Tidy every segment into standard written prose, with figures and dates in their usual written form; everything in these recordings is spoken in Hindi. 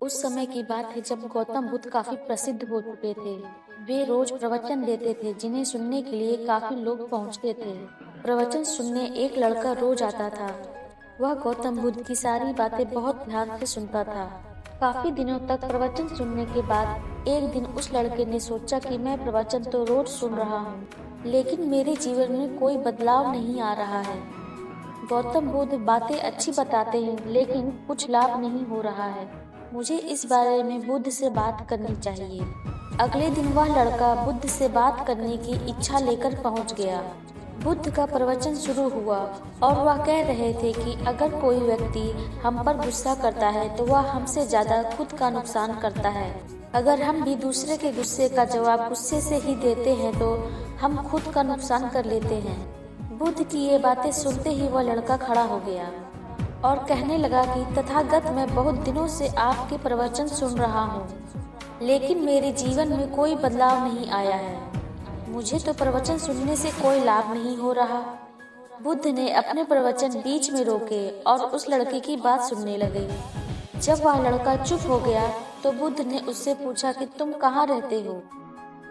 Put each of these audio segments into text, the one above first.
उस समय की बात है जब गौतम बुद्ध काफी प्रसिद्ध हो चुके थे। वे रोज प्रवचन देते थे जिन्हें सुनने के लिए काफी लोग पहुंचते थे। प्रवचन सुनने एक लड़का रोज आता था। वह गौतम बुद्ध की सारी बातें बहुत ध्यान से सुनता था। काफी दिनों तक प्रवचन सुनने के बाद एक दिन उस लड़के ने सोचा कि मैं प्रवचन तो रोज सुन रहा हूँ, लेकिन मेरे जीवन में कोई बदलाव नहीं आ रहा है। गौतम बुद्ध बातें अच्छी बताते हैं, लेकिन कुछ लाभ नहीं हो रहा है। मुझे इस बारे में बुद्ध से बात करनी चाहिए। अगले दिन वह लड़का बुद्ध से बात करने की इच्छा लेकर पहुंच गया। बुद्ध का प्रवचन शुरू हुआ और वह कह रहे थे कि अगर कोई व्यक्ति हम पर गुस्सा करता है तो वह हमसे ज्यादा खुद का नुकसान करता है। अगर हम भी दूसरे के गुस्से का जवाब गुस्से से ही देते हैं तो हम खुद का नुकसान कर लेते हैं। बुद्ध की ये बातें सुनते ही वह लड़का खड़ा हो गया और कहने लगा कि तथागत, मैं बहुत दिनों से आपके प्रवचन सुन रहा हूँ, लेकिन मेरे जीवन में कोई बदलाव नहीं आया है। मुझे तो प्रवचन सुनने से कोई लाभ नहीं हो रहा। बुद्ध ने अपने प्रवचन बीच में रोके और उस लड़के की बात सुनने लगे। जब वह लड़का चुप हो गया तो बुद्ध ने उससे पूछा कि तुम कहाँ रहते हो?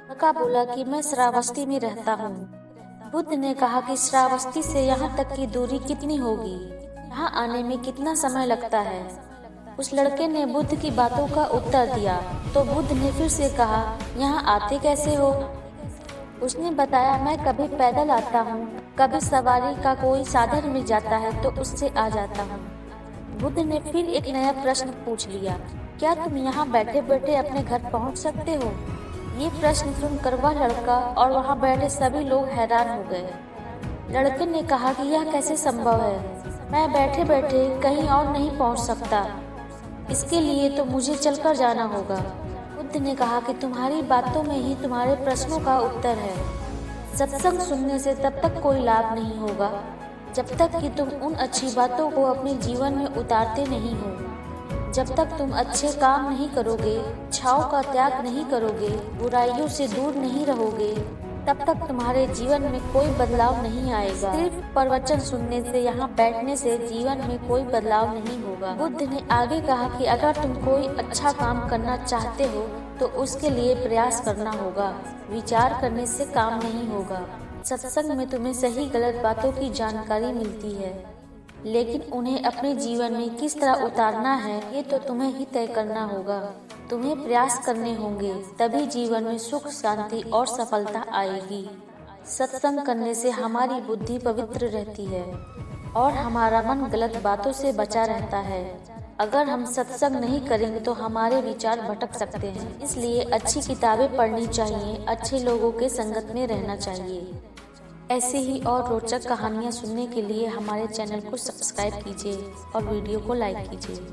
लड़का बोला कि मैं श्रावस्ती में रहता हूँ। बुद्ध ने कहा कि श्रावस्ती से यहाँ तक की दूरी कितनी होगी? यहाँ आने में कितना समय लगता है? उस लड़के ने बुद्ध की बातों का उत्तर दिया तो बुद्ध ने फिर से कहा, यहाँ आते कैसे हो? उसने बताया, मैं कभी पैदल आता हूँ, कभी सवारी का कोई साधन मिल जाता है तो उससे आ जाता हूँ। बुद्ध ने फिर एक नया प्रश्न पूछ लिया, क्या तुम यहाँ बैठे बैठे अपने घर पहुँच सकते हो? ये प्रश्न सुनकर वह लड़का और वहाँ बैठे सभी लोग हैरान हो गए। लड़के ने कहा कि यह कैसे संभव है? मैं बैठे बैठे कहीं और नहीं पहुँच सकता। इसके लिए तो मुझे चलकर जाना होगा। बुद्ध ने कहा कि तुम्हारी बातों में ही तुम्हारे प्रश्नों का उत्तर है। सत्संग सुनने से तब तक कोई लाभ नहीं होगा जब तक कि तुम उन अच्छी बातों को अपने जीवन में उतारते नहीं हो। जब तक तुम अच्छे काम नहीं करोगे, इच्छाओं का त्याग नहीं करोगे, बुराइयों से दूर नहीं रहोगे, तब तक तुम्हारे जीवन में कोई बदलाव नहीं आएगा। सिर्फ प्रवचन सुनने से, यहाँ बैठने से जीवन में कोई बदलाव नहीं होगा। बुद्ध ने आगे कहा कि अगर तुम कोई अच्छा काम करना चाहते हो तो उसके लिए प्रयास करना होगा। विचार करने से काम नहीं होगा। सत्संग में तुम्हें सही गलत बातों की जानकारी मिलती है, लेकिन उन्हें अपने जीवन में किस तरह उतारना है ये तो तुम्हें ही तय करना होगा। तुम्हें प्रयास करने होंगे, तभी जीवन में सुख, शांति और सफलता आएगी। सत्संग करने से हमारी बुद्धि पवित्र रहती है और हमारा मन गलत बातों से बचा रहता है। अगर हम सत्संग नहीं करेंगे तो हमारे विचार भटक सकते हैं। इसलिए अच्छी किताबें पढ़नी चाहिए, अच्छे लोगों के संगत में रहना चाहिए। ऐसे ही और रोचक कहानियाँ सुनने के लिए हमारे चैनल को सब्सक्राइब कीजिए और वीडियो को लाइक कीजिए।